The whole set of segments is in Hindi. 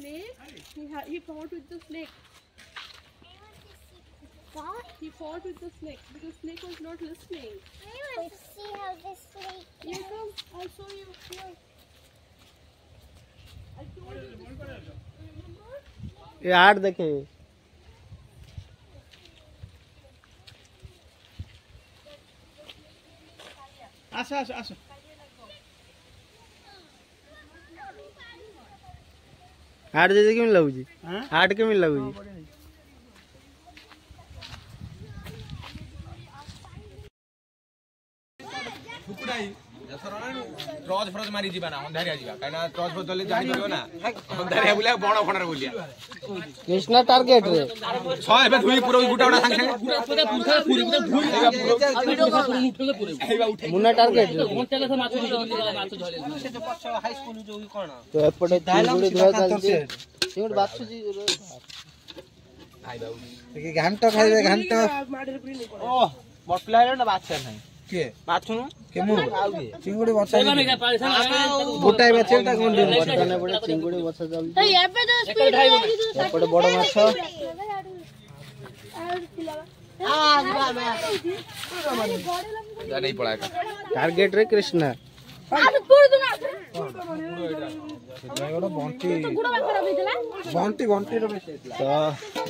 snake. He fought with the snake. What? He fought with the snake because snake was not listening. I want to see how this snake. Here come. I'll show you. Here. I told you this story. Remember? ये आठ देखे आसो आसो आसो आठ जैसे केमी लगुची आठ केमी लगुची ट्रॉज फ्रॉज मारी जीवा ना अंधारिया जीवा काइना ट्रॉज फ्रॉज दले जानि परबो ना अंधारिया बुलिया बण खणर बुलिया कृष्णा टारगेट रे छ एबे धुई पुरो गुटा गुटा संगे पूरा पूरी धुई मुन्ना टारगेट रे हाई स्कूल जो कोन तो एपटे चिंगुड़ी धुआ चालची चिंगुड़ी बाछुची आई बाबू के घंटा खाइबे घंटा ओ बटला है ना बाछा नहीं के बाछुनु के मु चिंगुड़ी बचा गोटाय बचेटा कोन दिन बटने पड़े चिंगुड़ी बचा चालची तो ये पे तो स्पीड है एपटे बड़ माछ जा नहीं पड़ाएगा टारगेट रे कृष्णा तो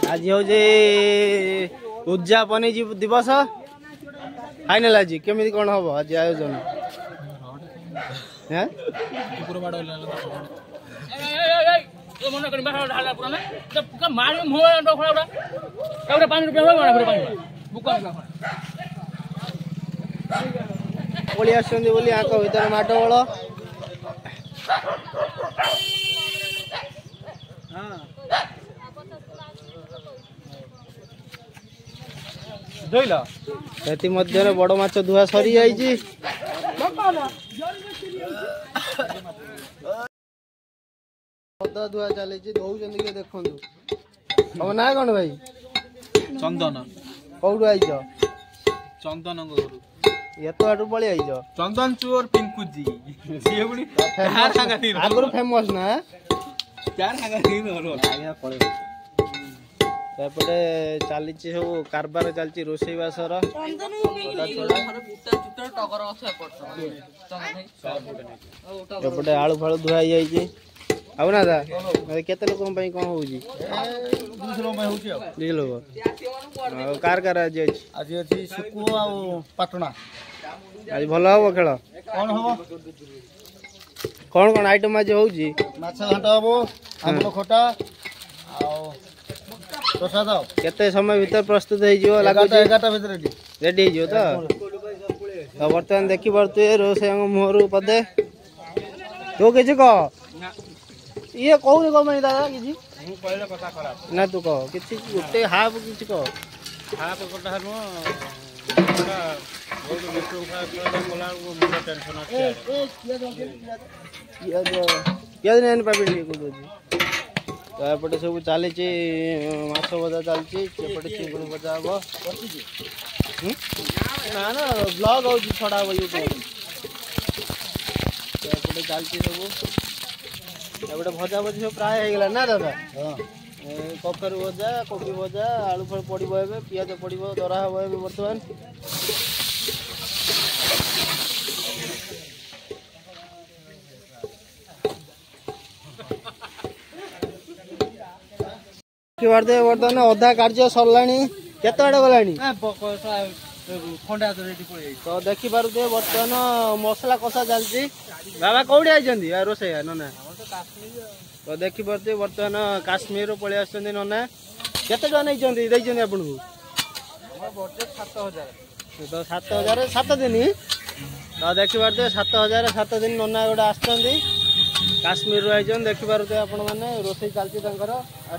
आज हूँ उद्यापन दिवस फाइनल आज केमी कौन हम आज आयोजन पलि आसुंदी बोली आंक भीतर माट बल से मध्य बड़ माछ धुआ सरी जाइए धुआ चली दौरान किए देखु हम ना कौन भाई चंदन कौटू आईच चंदन एत बाटू पलि आईच चंदन चोर पिंकू जी सी पुणी आगुरी फेमस ना एपटे चली सब कारबार चलती रोषेईबासर एपटे आलू फालू धुआ जाइए आउ ना दा केते लोक कौन हो 200 लोग लोक कार कार आज आज अच्छी सुकु आ पाटना आज भल हम खेल कौन हम कौन कौन आइटम आज हो माछ घाटा हम आंबल खटा प्रसाद केते समय भीतर प्रस्तुत हो लागत 11टा भीतर रेडी हो तो बर्तमान देखी पारे रोसे मुहर पदे तू किसी कह ये कहूनी कौन दादा किसी ना तू कह कि गोटे हाफ किसी कह हाफ गोटा नुह तो एपटे सब चली माछ भजा चलती चिंगुड़ी भजा हम ना ना ब्लॉग हो छड़ा हम यूट्यूब तो एपटे चलती सब एपटे भजा भजी सब प्राय हो ना दादा कखरू भजा कोबी भजा आलू फल पड़ो ए पिज पड़ो दरा हम ए बर्तमान बर्तमान अधा कार्य सरला केत आड़े गला तो देखी पारे बर्तमान मसला कषा चलती बाबा कौड़ी आई रोसे नना तो देखी पारे बर्तमान काश्मीर पलि आस नना केते टका नहीं आपन को तो 7000 7 दिन तो देखी पारे 7000 7 दिन नना गोटे आस काश्मीर रू आई देखी पारे आपण मैंने रोसे चलती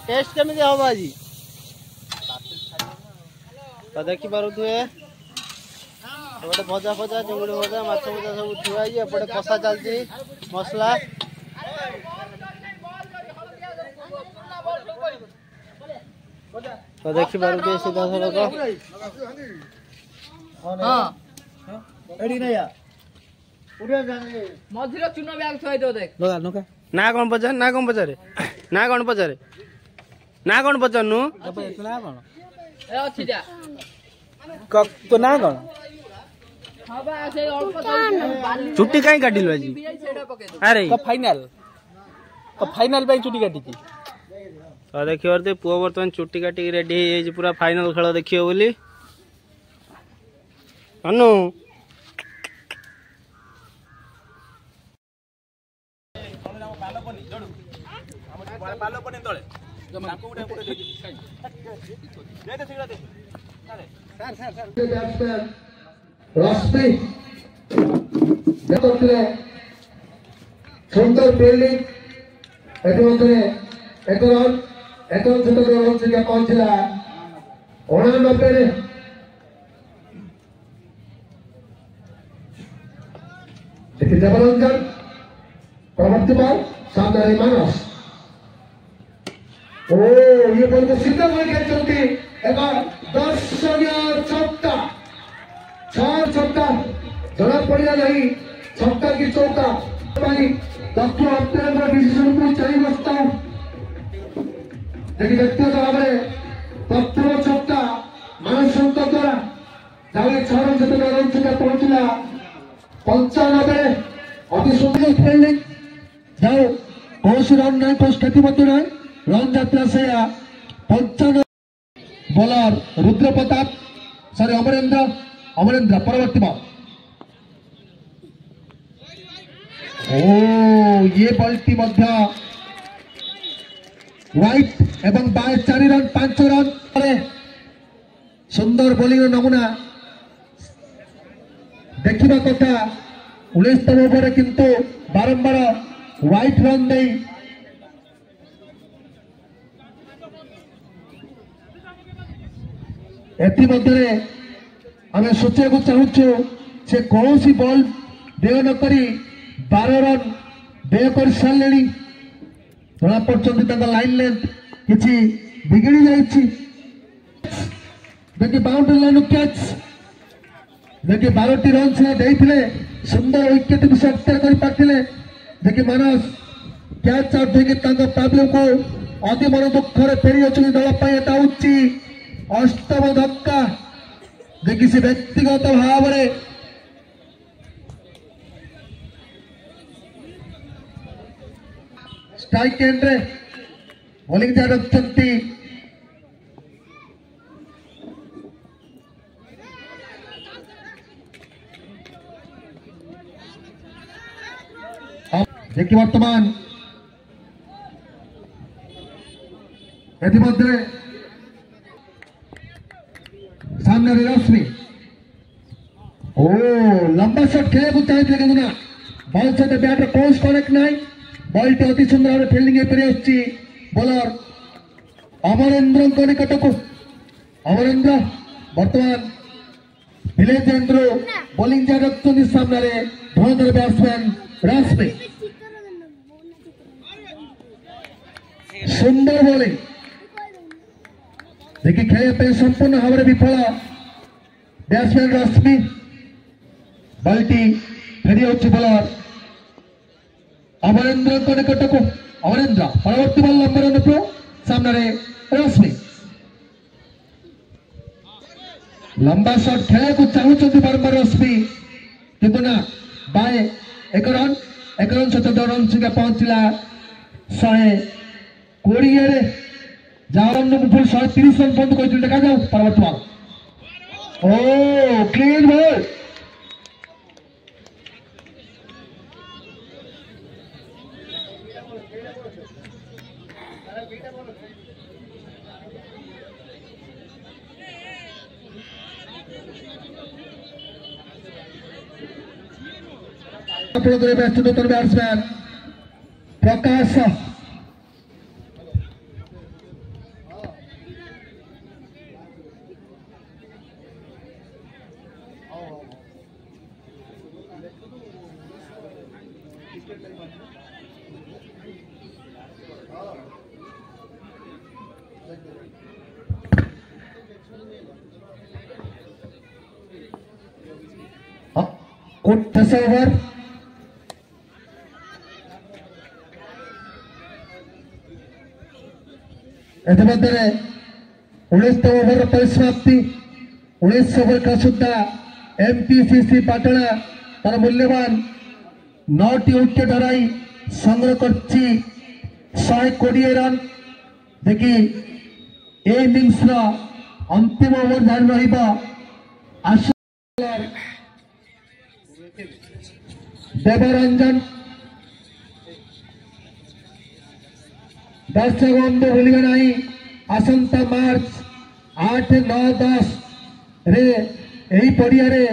टेस्ट केमी हम आज तो देखी पारे गोटे भजा फजा चिंगुड़ी भजा माछ भजा सब थुआई एपटे कषा चलती मसला तो देखी पारे सीधा सड़क मझिर चून बैग थुआई दो देख ना कौन पचारे ନା କଣ ପଚାରେ ନା କଣ ପଚାରୁନୁ ତୋ ନା କଣ? ଚୁଟି କାଇଁ କାଟିଲୁ ଆଜି? ଆରେ ଫାଇନାଲ ପାଇଁ ଚୁଟି କାଟିଛି। ତ ଦେଖିପାରୁଥିବେ ପୁଅ ବର୍ତ୍ତମାନ ଚୁଟି କାଟିକି ରେଡି ହେଇଯାଇଛି ପୁରା ଫାଇନାଲ ଖେଳ ଦେଖିବ ବୋଲି। ଅନୁ সুন্দর ফিল্ডিং এটি মধ্যে এক রন পৌঁছলা 89 देखिए जबरंजन प्रवर्ती बॉल सामने मानस ओ ये बॉल को सीधा विकेट चलती एक दर्शनीय चौका 6 छक्का जना पड़िया नहीं छक्का की चौका भाई डॉक्टर अत्यंत डिसीजन को चाहिए बसता हूं देखिए व्यक्तिगत भाव में प्रथम छक्का मानस द्वारा जावे 6 रन से रन से पहुंचला 95 अति सुंदर फील्डिंग जाओ कौन रन नहीं कौन क्षति मत नहीं रन जात्रा से 95 बॉलर रुद्र प्रताप सॉरी अमरेंद्र परवर्ती बॉल ओ ये बॉलटी मध्य व्हाइट एवं 4 रन 5 रन सुंदर बोलिंग नमूना देखा कथा 19तम ओवर किंतु बारंबार व्हाइट रन नहीं आम सोचा चाहूँ से कौन सी बॉल व्यय नक 12 रन व्यय कर सारे जना पड़ती लाइन लेंथ किसी बिगड़ी जाकि बाउंड्री लाइन कैच देखिए 12टी रन से देते सुंदर विकेट भी अख्तियार कर पाते देखिए मानस कैच आउट देखिए प्रॉब्लम को अति मन दुखर फेरी अच्छे दल उच्ची 8म धक्का देखिए से व्यक्तिगत भाव में स्ट्राइक एंड रे बॉलिंग जा रखती देखिए वर्तमान इतिमध्ये सामने रश्मि ओ लंबा शॉट खेले को चाहिए कि ना बॉल से बैटर कोर्स कनेक्ट नहीं बॉल टी अति सुंदर भाव फील्डिंग बॉलर अमरेंद्र निकट को अमरेंद्र वर्तमान विलेज एंड्रो बॉलिंग जा रखते सामने धुरंधर बैट्समैन रश्मि सुंदर बॉलिंग देखिए खेल संपूर्ण भाव में विफल बैट्समैन रश्मि बॉलटी फेरी बॉलर अमरेंद्र निकट को अमरेंद्र परवर्ती बॉल नंबर रन सामने रश्मि लंबा शॉट खेल को चाहते बारंबार रश्मि किंतु ना बाय 1 रन से 2 रन से पहुंचला 120 जावन मुफुल 130 रन पर्यंत कहते देखा जाओ परवर्ती बॉल ओ क्लीन बॉल नूतन बैट्समैन प्रकाश दस ओवर इतिमध्ये 19 ओव्हर परिसमाप्ति 19 ओव्हर का सुद्धा एमपीसीसी पाटणा तार मूल्यवान 9टी विकेट हराई संग्रह करछि 120 रन देखि ए इनिंग्स रो अंतिम ओवर जारी रहिबा देवरंजन दर्शक बंधु भूलिबे नहीं आसंता मार्च 8, 9, 10 रे एही पड़िया रे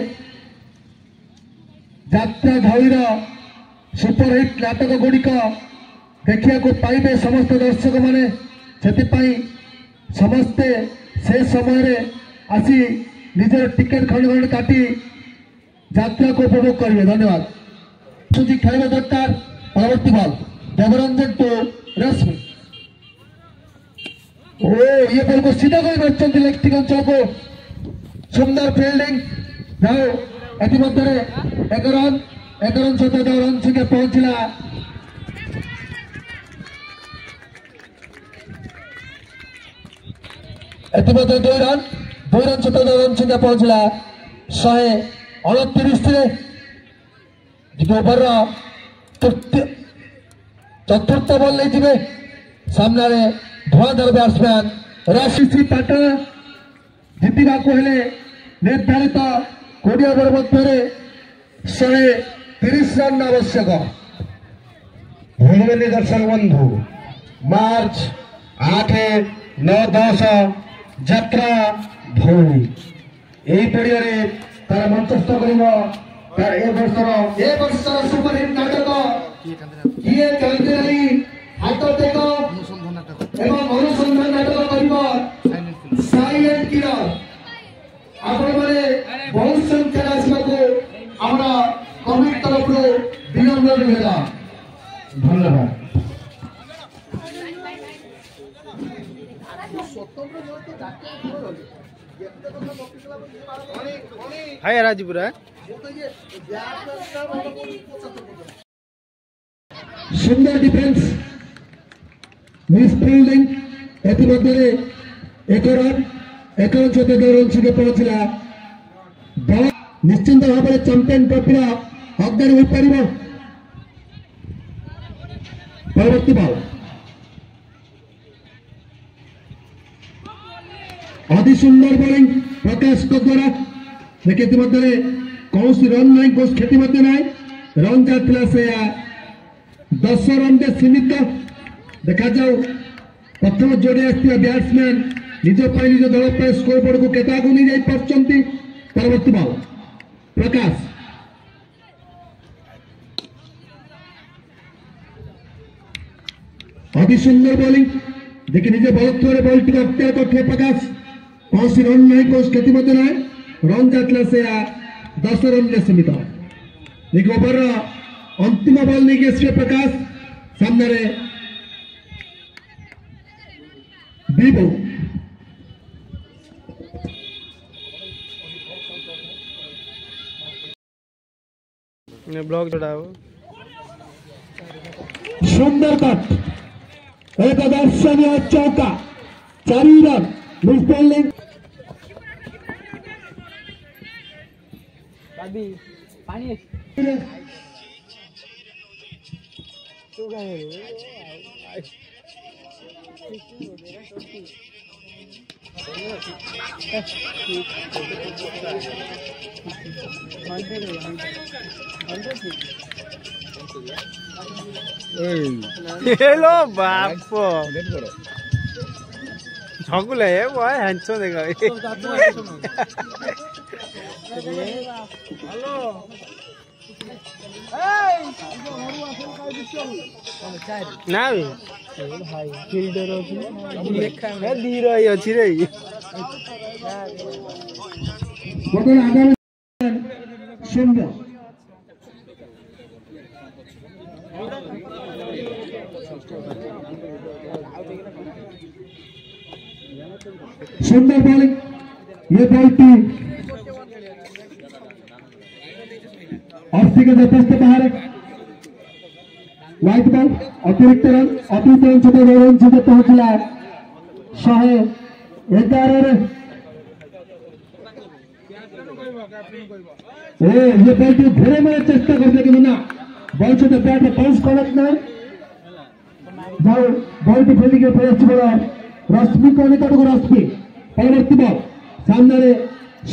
यात्रा धौलीर सुपरहिट नाटक गुड़िक देखिया को पाइबे समस्त दर्शक माने सेतिपाई समस्ते से समय रे आसी निजर टिकेट खंड खंड काटी यात्रा को उपभोग करेंगे। धन्यवाद। सुजी खेल दरकार परवर्ती बॉल देवरंजन टू रश्मि ये बॉल को सीधा कर लेफ्ट अंचल को सुंदर फील्डिंग जाओ इतिमध्ये 1 रन सहित रन संख्या पहुंचला इतिमध्ये 2 रन सहित रन संख्या पहुंचला 129 ओवर चतुर्थ बॉल नहीं सामने धुआंधार बैट्समैन राशिसी पाटणा जीतवा को निर्धारित 20 ओवर मध्य 130 रन आवश्यक। भूमिनी दर्शक बंधु मार्च 8, 9, 10 यात्रा धौली यही पड़िया तार मंचस्थ कर वर्षर सुपरहिट नाटक किए चलते नहीं हाथ टेक एवं अनुसंधान नाटक कर साइलेंट किलर आपण माने बहुत संख्या आसबाको हमरा कमिटी तरफ विनम्र निवेदन। धन्यवाद। हाय राजपुरा सुंदर डिफेंस मिस फील्डिंग इतिमध्ये 1 रन सहित 2 रन संख्या पहुंचला निश्चिंत भाव में चैंपियन ट्रॉफी हकदार हो पार परवर्ती बॉल अति सुंदर बॉलिंग प्रकाश द्वारा देखिए कौन रन नहीं कौन क्षति नहीं रन जाता से 10 रन के सीमित देखा जाऊ प्रथम जोड़े आसता बैट्समैन निज निज दल स्कोर बोर्ड को केता को नहीं जाई परवर्ती बॉल प्रकाश अति सुंदर बॉलिंग देखिए निजे बहुत थोड़े बॉल टी अख्तियार करते प्रकाश कौन रन नहीं कौन क्षति नहीं रन जाता से 10 रन में सीमित देखिए ओवर अंतिम बॉल नहीं के प्रकाश सामने बीबो ब्लॉक चढ़ाओ सुंदर कट एक दर्शनीय चौका 4 रन मिस फील्डिंग पानी हेलो बाप झगुले हैंडसम देखा हेलो ना भाई फील्डर धीर अच्छी रे सुंदर सुंदर बॉलिंग ये बॉल टू अस्सी के जबरदस्त बाहर व्हाइट बॉल अतिरिक्त रन से पहुंचला 111 ये बॉल घेरे में चेष्टा करने के बिना बॉल से बैट में बाउंस करत ना बॉल की फील्डिंग के प्रयास बड़ा रश्मि को निकट को रश्मि परवर्ती बॉल सामने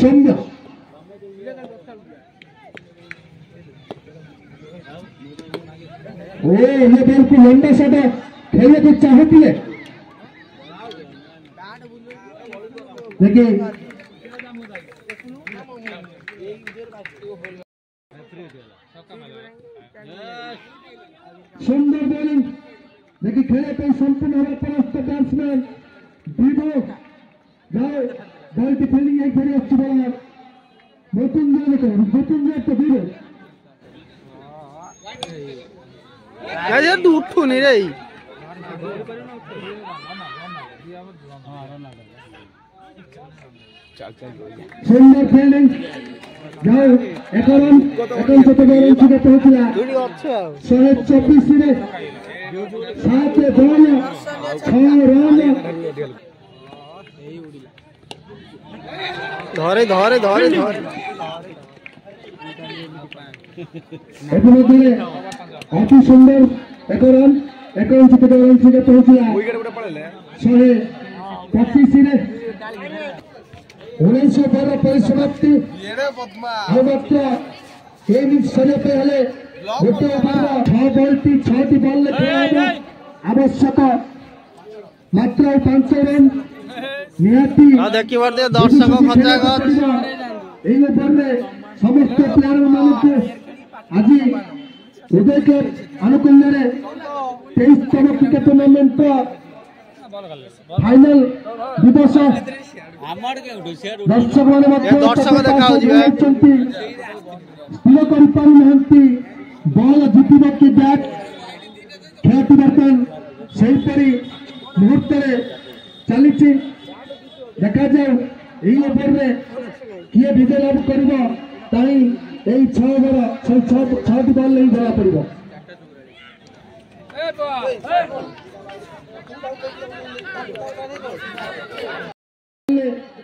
सौम्य ये बॉल को लंबा शॉट खेलने को चाहती है लेकिन सुंदर बॉलिंग देखिए खेले पे संपूर्ण हमारे परास्त बैट्समैन बीबो जाओ बॉल की फील्डिंग एक बड़ी अच्छी बॉल मृत्युंजय तो बीबो यार तू उठो नहीं रे सुंदर फील्डिंग जाओ एक रन छुटे पहुंचला 124 रे 7 बॉल 6 रन धरे धरे धरे धरे एतमध्य अति सुंदर एक रन छुटे पहुंचला 125 रे 1912 परिसमाप्ति समय पे हेले गोटे ओवर 6 बॉल आवश्यक मात्र 5 रन निहाती देखी बर्दे दर्शक खचा गछ एई ओवर में समस्त प्लेयर मानक आज उदय के अनुकूल्य रे 23तम क्रिकेट टूर्नामेंट फाइनल दिवस दर्शक मैंने दर्शक देखा स्थिर कर बॉल जीतवा कि बैट खेलती बर्तमान से मुहूर्त चली देखा जाऊ यही ओवर में किए विजय लाभ कर 6 ओवर 6 बॉल नहीं धरा पड़ो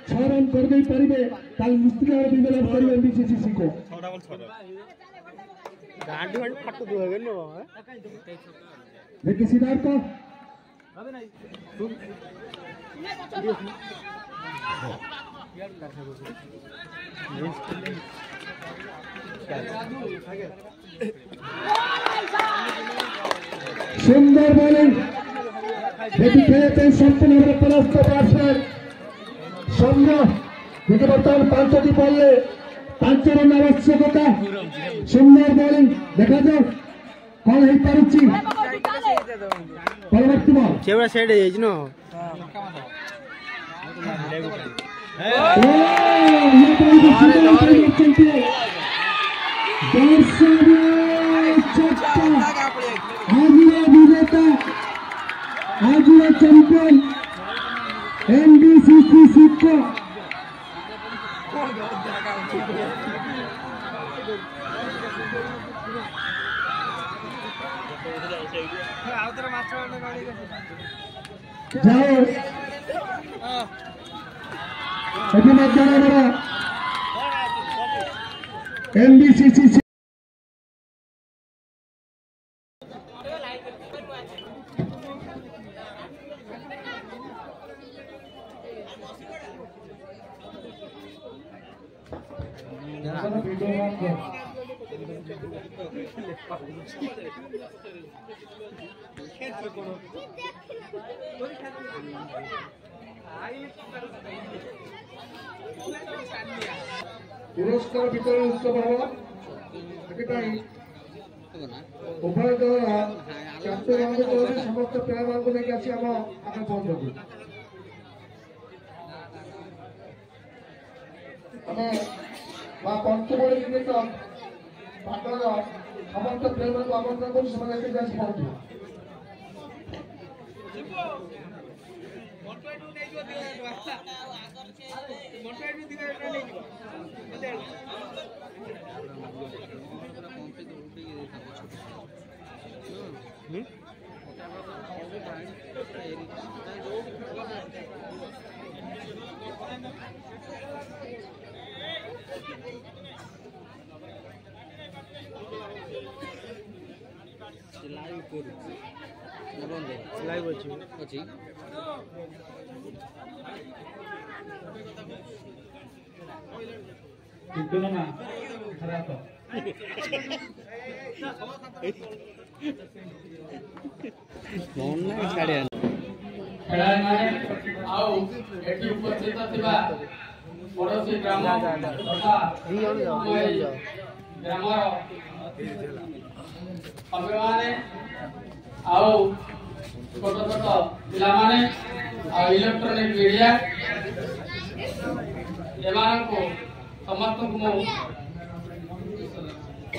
6 रन कर दे पारिबे ताल मुश्किल और विजय लाभ करिवे एमबीसीसी को गांडी गांडी फट दुहेगे नो देखिए सिद्धार्थ सुंदर बॉलिंग देखिए खेलते संपूर्ण हमारे परास्त बैट्समैन सौम्य देखिए बर्तमान 5टी बॉल 5 रन आवश्यकता सुंदर बॉलिंग देखा जाओ कौन है पारुची परवर्ती बॉल केवड़ा साइड है नो आजीवन चैंपियन एमबीसीसी सिक्का जाओ अभी मत जाना मेरा एमबीसीसी पुरस्कार वितरण उत्सव हवा उभय दल कैप्टेन समस्त प्लेयर को लेकर आसी आम आगे पहुंचू आम पंचमढ़ी क्रिकेट पाटण समस्त प्लेयर को आमंत्रण कर पहुंचू ଲାଇଭ୍ ଅଛି ଅଛି ନା ଖରାପ ଖେଳାଳିମାନେ ଆଉ ଏଠି ଉପସ୍ଥିତ ଥିବା ପଡ଼ୋଶୀ ଗ୍ରାମ ତଥା ଗ୍ରାମର ଅଭିଭାବକମାନେ ଆଉ ଛୋଟ ଛୋଟ ପିଲାମାନେ ଆଉ ଇଲେକ୍ଟ୍ରୋନିକ ମିଡିଆ ଏମାନଙ୍କୁ ସମସ୍ତଙ୍କୁ ମୁଁ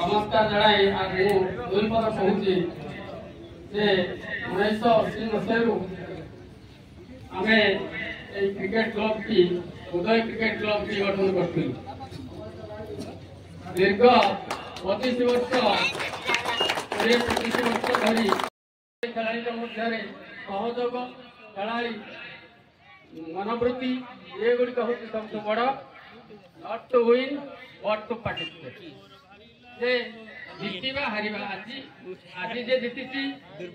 ନମସ୍କାର ଜଣାଇ ମୁଁ ଦୁଇ ପଦ କହୁଛି ଯେ 1980 ମସିହାରୁ ଆମେ এই ক্রিকেট ক্লবটি উদয় ক্রিকেট ক্লবটি গঠন করছিল দীর্ঘ 25 ବର୍ଷ 25 ବର୍ଷ ଧରି ଖେଳାଳିଙ୍କ ମଧ୍ୟରେ ସହଯୋଗ ଖେଳାଳି ମନୋବୃତ୍ତି ଏଗୁଡ଼ିକ ହେଉଛି ସବୁଠୁ ବଡ଼ not to win but to participate ଯେ ଜିତିବା ହାରିବା ଆଜି ଯେ ଜିତିଛି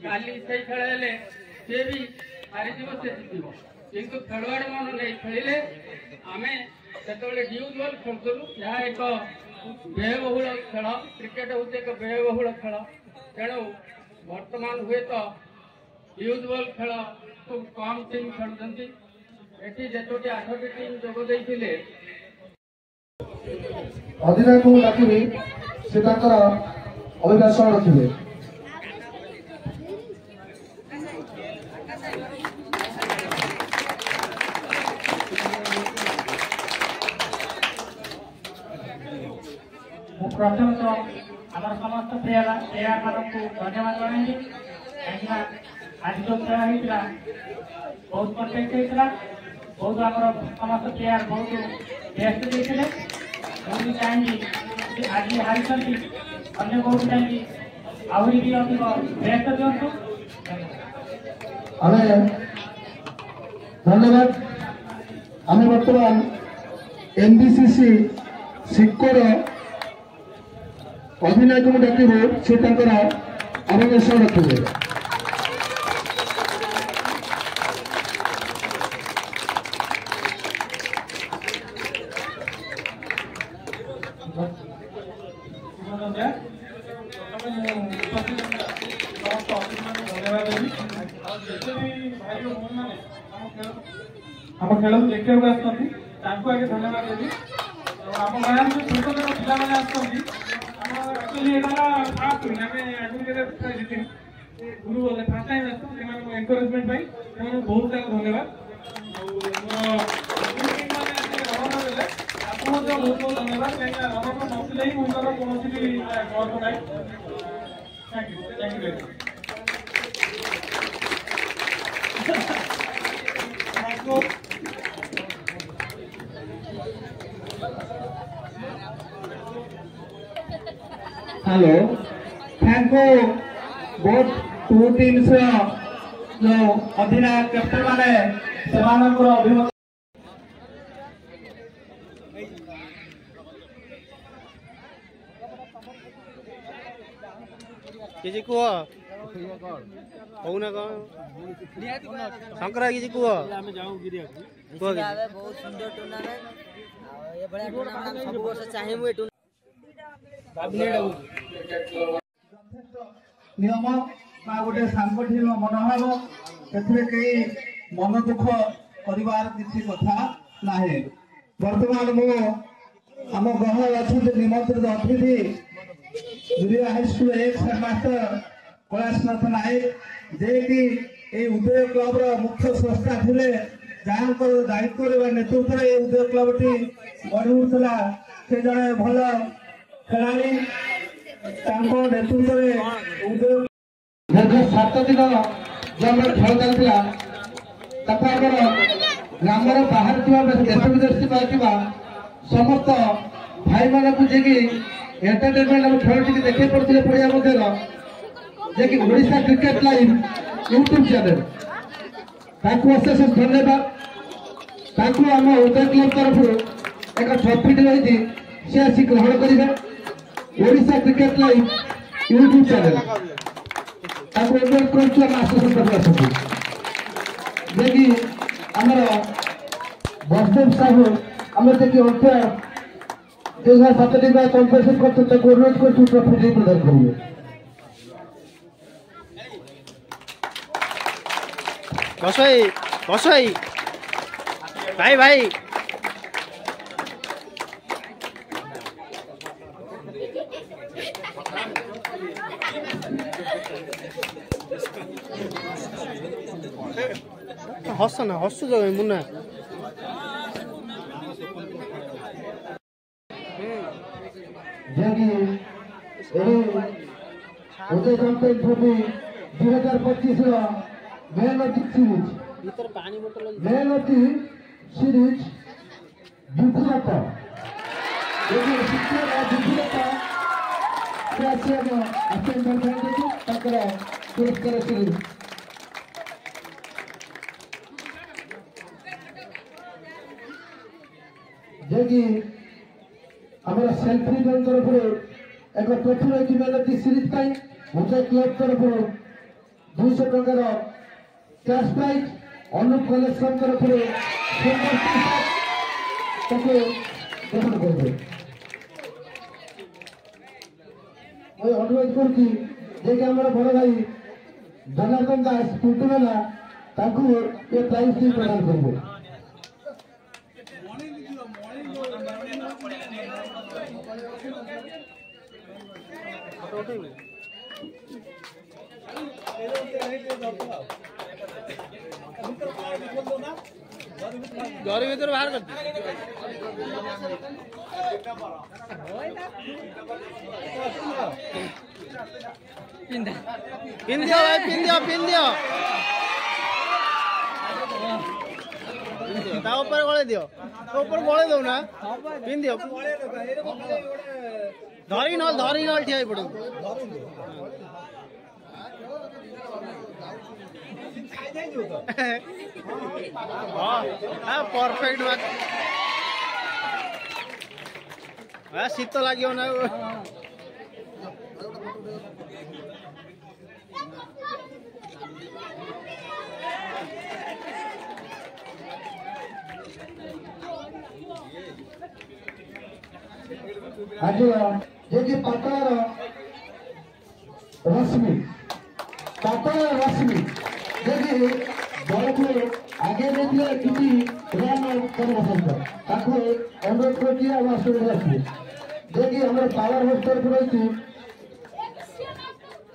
କାଲି ସେଇ ଖେଳ ହେଲେ ସେ ବି ହାରିଯିବ ସେ ଜିତିବ କିନ୍ତୁ ଖେଳୁଆଡ଼ି ମନ ନେଇ ଖେଳିଲେ ଆମେ ସେତେବେଳେ ଡ୍ୟୁଜ୍ ବଲ୍ ଖେଳୁଥିଲୁ ଯାହା ଏକ ବ୍ୟୟବହୁଳ ଖେଳ କ୍ରିକେଟ ହେଉଛି ଏକ ବ୍ୟୟବହୁଳ ଖେଳ ତେଣୁ ବର୍ତ୍ତମାନ ହୁଏତ ଡ୍ୟୁଜ୍ ବଲ୍ ଖେଳ ଖୁବ୍ କମ୍ ଟିମ୍ ଖେଳୁଛନ୍ତି ଏଠି ଯେତୋଟି 8ଟି ଟିମ୍ ଯୋଗ ଦେଇଥିଲେ ଅଧିନାୟକଙ୍କୁ ଡାକିବି ସେ ତାଙ୍କର ଅଭିଭାଷଣ ରଖିବେ ପ୍ରଥମତଃ ଆମର ସମସ୍ତ ପ୍ଲେୟାର ମାନଙ୍କୁ ଧନ୍ୟବାଦ ଜଣାଇବି କାହିଁକିନା ଆଜି ଯେଉଁ ଖେଳ ହେଇଥିଲା ବହୁତ ପରଫେକ୍ଟ ହେଇଥିଲା ବହୁତ ଆମର ସମସ୍ତ ପ୍ଲେୟାର ବହୁତ ବେଷ୍ଟ ଦେଇଥିଲେ ମୁଁ ବି ଚାହିଁବି ଆଜି ହାରିଛନ୍ତି ଅନ୍ୟ କୋଉଠି ଯାଇକି ଆହୁରି ବି ଅଧିକ ବେଷ୍ଟ ଦିଅନ୍ତୁ ଆମେ ଧନ୍ୟବାଦ ଆମେ ବର୍ତ୍ତମାନ MBCC ସିକୋର ଅଧିନାୟକଙ୍କୁ ଡାକିବୁ ସେ ତାଙ୍କର ଅଭିଭାଷଣ ରଖିବେ ଆମ ଖେଳକୁ ଦେଖିବାକୁ ଆସୁଛନ୍ତି ତାଙ୍କୁ ଆଗେ ଧନ୍ୟବାଦ ଦେବି ଆମ ଗାଁରେ ଯେଉଁ ଛୋଟ ଛୋଟ ପିଲାମାନେ ଆସୁଛନ୍ତି ଆକ୍ଚୁଆଲି ଏଇଟା ଫାଷ୍ଟ ଆମେ ଆଗରୁ କେବେ ଜିତିନି ଗୁରୁ ଫାଷ୍ଟ ଟାଇମ୍ ଆସୁ ସେମାନଙ୍କୁ ଏନକରେଜମେଣ୍ଟ ପାଇଁ ସେମାନଙ୍କୁ ବହୁତ ତାଙ୍କୁ ଧନ୍ୟବାଦ ଆଉ ରନର ଦେଲେ ତାକୁ ମଧ୍ୟ ବହୁତ ବହୁତ ଧନ୍ୟବାଦ କାହିଁକିନା ରନର ନଥିଲେ ହିଁ ମୁଣ୍ଡର କୌଣସି ବି ଗର୍ବ ନାହିଁ thank you very much hello thank you both to teams जो अधिनायक कैप्टन माने सेमानकर अभिमत किसी को कहूना कौन शंकरा किसी को बहुत सुंदर टूर्नामेंट ये बड़ा टूर्नामेंट सब वर्ष चाहिए नियम बा गोटे सांगठनिक मनोभाव से मन दुख कर किसी कथा ना बर्तमान मु आम गह अच्छा निमंत्रित अतिथि जुरिया हाईस्कूल एक्स हेडमास्टर कैलाशनाथ नायक जे कि उदय क्लब मुख्य स्रष्टा थे जहाँ दायित्व नेतृत्व उदय क्लब टी गढ़ी उठला से जड़े भल खेलाड़ी नेतृत्व दीर्घ 7 दिन जो खेल चलता ग्रामर बाहर देश विदेश समस्त भाई मान को एंटरटेनमेंट खेल टी देखे पड़ते पड़िया जे कि Odisha cricket live YouTube channel अशेष धन्यवाद आम उदय क्लब तरफ एक ट्रफी रही सी आसी ग्रहण करेंगे Odisha cricket live YouTube channel अनुरोध कर आश्वासन करते देखिए आमर बसदेव साहू आम देखिए अंपायर 2007 कंपीटिशन करते अनुरोध कर ट्रफी प्रदान करेंगे बस भाई भाई हस ना हसु जो Munna Uday champion trophy 2025 man of the series भीतर पानी बोतल मैन ऑफ द सीरीज दुखुलता देखिए शिक्षक और दुखुलता कैसे हम अटेंड करते हैं तकरा पुरस्कार सीरीज जेकी हमारा सेल्फी दल तरफ एक ट्रॉफी रही man of the series pi Uday club तरफ 200 टकर कैश प्राइज अनुप कलेक्शन तरफ ग्रहण करेंगे अनुरोध कर बड़ भाई जनार्दन दास टुटुना ये प्राइज प्रदान करेंगे गौरी भीतर बाहर कर पिन दियो भाई पिन दियो ता ऊपर गोले दियो ऊपर गोले दो ना पिन दियो धरी नल ठिया पड़ो हाँ परफेक्ट बात शीत लगे ना आज जे पातार रश्मि देखिए बल को आगे देखिए किसी रन कर अनुरोध कर देखिए हमारे पावर हाउस तरफ रही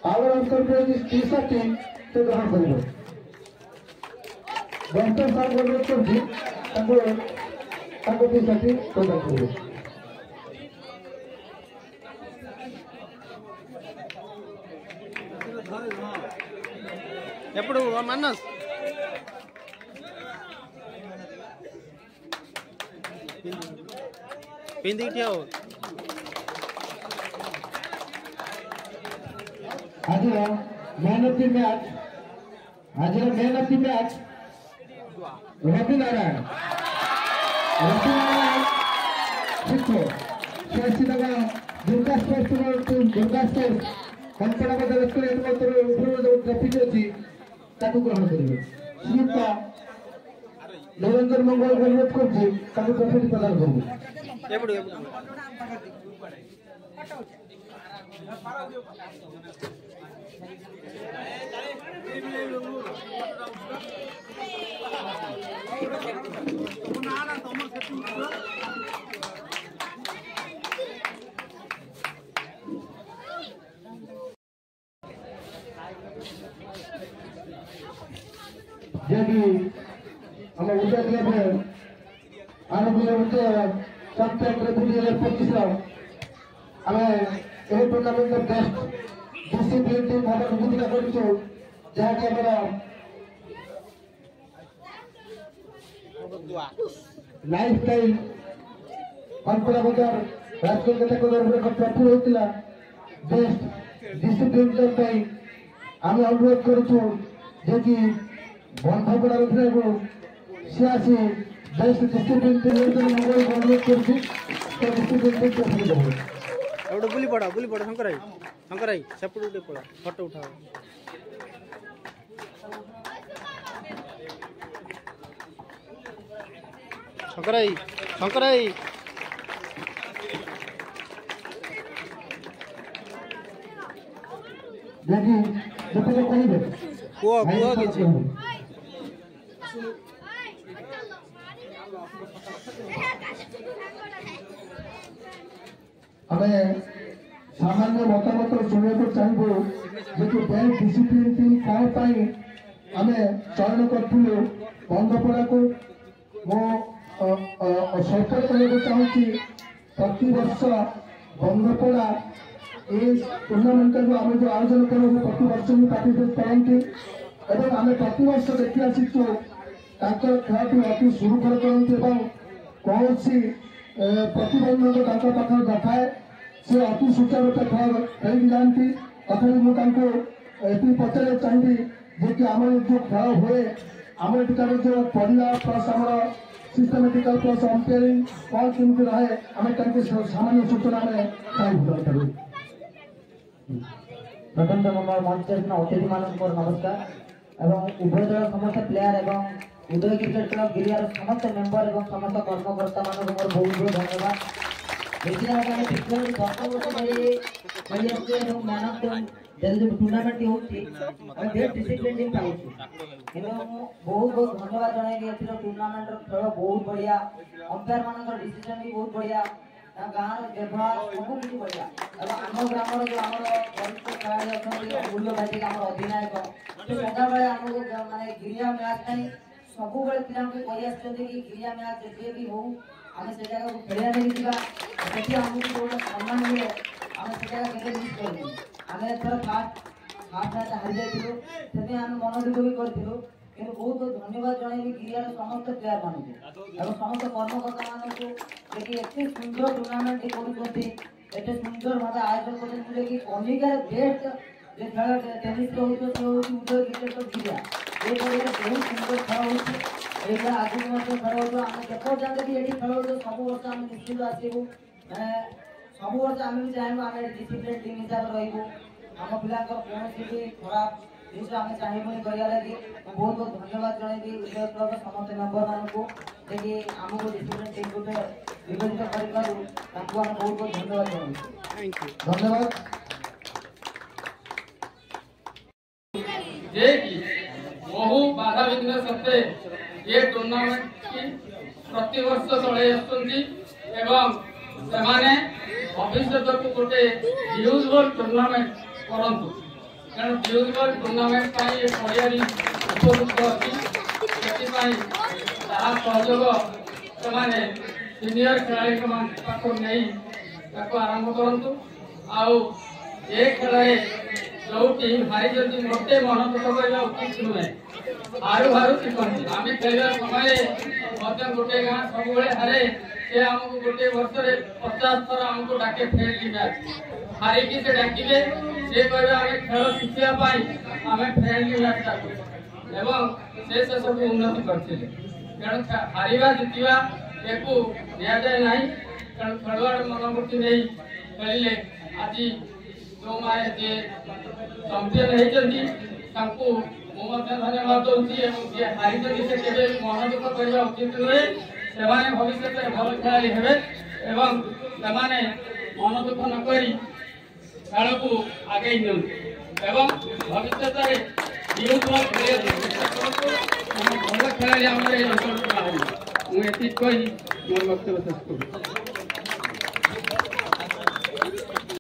पावर हाउस तरफ रही टी शर्ट टीम से ग्रहण करेंगे डॉक्टर साहब अनुरोध कर टी शर्ट प्रदान करेंगे ఎప్పుడు మన్నస్ पिंदी ठिया हो आज man of the match Ravi Narayan Durga sports कंपड़ा ट्रॉफी अच्छी ग्रहण करेंगे श्रीपा नरेंद्र मंगल अनुरोध कर ट्रॉफी प्रदान करेंगे हम उदय क्लब आनुकूल्य चैंपियन 2025 आम यह टूर्णामेंट बेस्ट डिसिप्लिन टीम भाव विभूषित करूँ जहाँकि लाइफ स्टाइल कंपड़ा बजार राजकोलकाता तरफ एक ट्रॉफी होता बेस्ट डिसिप्लिन टीम आम अनुरोध करूँ जे कि बंधपड़ा रखने को सी आसी बेस्ट डिस्ट्रिब्यूट मंगल अनुरोध करछि तो डिस्ट्रिब्यूट कर एवढं बुली पड़ा शंकराई सेपट उठे पड़ा फोटो उठाओ शंकराई देखि जते कहिबे कुआ किछि हमें सामान्य मतामत शुणा चाहिए जो बैंक डिसिप्लिन टीम कौन पाई आम चयन करूँ बंधपड़ा को मो सरकार कहना चाहूँगी प्रति वर्ष बंधपड़ा ये टूर्णामेंट को आम जो आयोजन करूँ प्रति वर्ष भी पार्टिसिपेट करती आम प्रति वर्ष देखी आसीचु खेल अति सुरुखुर करती कौन सी प्रतिबंधक पाखे नए से अति सुचारू खेल खेल जाती तथा मुझे पचारे चाहिए जे कि आम जो खेल हुए आम एठार जो पढ़ा प्लस आम सिस्टमेटिकल प्लस अंपायरिंग कौन केमती रहे आम सामान्य सूचना चाहिए। प्रथम मंच अतिथि मान नमस्कार एवं उभय दल समस्त प्लेयर एवं उदय क्रिकेट क्लब गिरियार समस्त मेंबर एवं समस्त कर्मकर्ता मान मोर बहुत बहुत धन्यवाद। Man of the tournament discipline पाऊँ बहुत बहुत धन्यवाद जन टूर्नामेंट खेल बहुत बढ़िया अंपायर मान डिसीजन भी बहुत बढ़िया गाँव व्यवहार सब किसी बढ़िया आम ग्राम जो आम वरिष्ठ खेलाड़ी अच्छा मूल्य भाई आम अधिनायक सदाबे आमको मानने गिरिया मैच सब पिला कि गिरिया मैच जे भी हो आम से जगह को खेलिया नहीं जावा आमको जो सम्मान मिले आम से जगह के मिस कर आम एथर फास्ट मैच हारी जाइए आम मन दुख भी करूँ कि बहुत बहुत धन्यवाद जनइबी गिरियार समस्त प्लेयर मानक समस्त कर्मकर्ता मानक देखिए एत सुंदर टूर्नामेंट करते सुंदर भाव आयोजन करते कि कलिकार बेस्ट जो खेल टेनिस उदय क्रिकेट गिरिया ये बहुत सुंदर खेल होगा आगुक खेल हो आम केपर जाते भी ये खेल हो सब वर्ष आम निश्चित आसबू सब वर्ष आम भी चाहूँ आम डिसिप्लिन टीम हिसाब से रही आम पिला कौन भी खराब जिस आम चाहिए करा लगे बहुत बहुत धन्यवाद जनइबी उदय क्लब समस्त मेम्बर मानक देखिए आमको डिसिप्लिन टीम को विभाजित कर बहुत बहुत धन्यवाद जनइबी धन्यवाद। बहु बाधा विघ्न सत्वे ये टूर्नामेंट की प्रति वर्ष चलाई भविष्य को गोटे यूजबल टूर्नामेंट करंतु कारण यूजबल टूर्नामेंट पड़िया उपयुक्त अच्छी सहयोग से सीनियर खेलाड़ी पाख नहीं आरंभ करूँ आउ ये खेल जो टीम हारी मत मन दुख करवा उचित नुहे हारू हारू शिखती आम खेल समय गोटे गाँ सब हारे से आमको गोटे वर्ष 50 थर आमको डाके फ्रेंडली मैच हारिकी से डाकिबे से कह आम खेल शिखापी आम फ्रेंडली मैच डाकू एवं से सब उन्नति करते तेणु हारिबा जितवा एकू दिजाए ना कारण खेलवाड़ मनोवृत्ति नहीं खेलिले आज जो मैंने चंपियन होती धन्यवाद दूसरी हारी से मन दुख करवा उचित नुहे से भविष्य में भल खेलाड़ी हे एवं से मन दुख नक खेल को आगे एवं भविष्य भल खेलाड़ी आम अंचल मुझे मोर वक्तव्य शेष करूँ।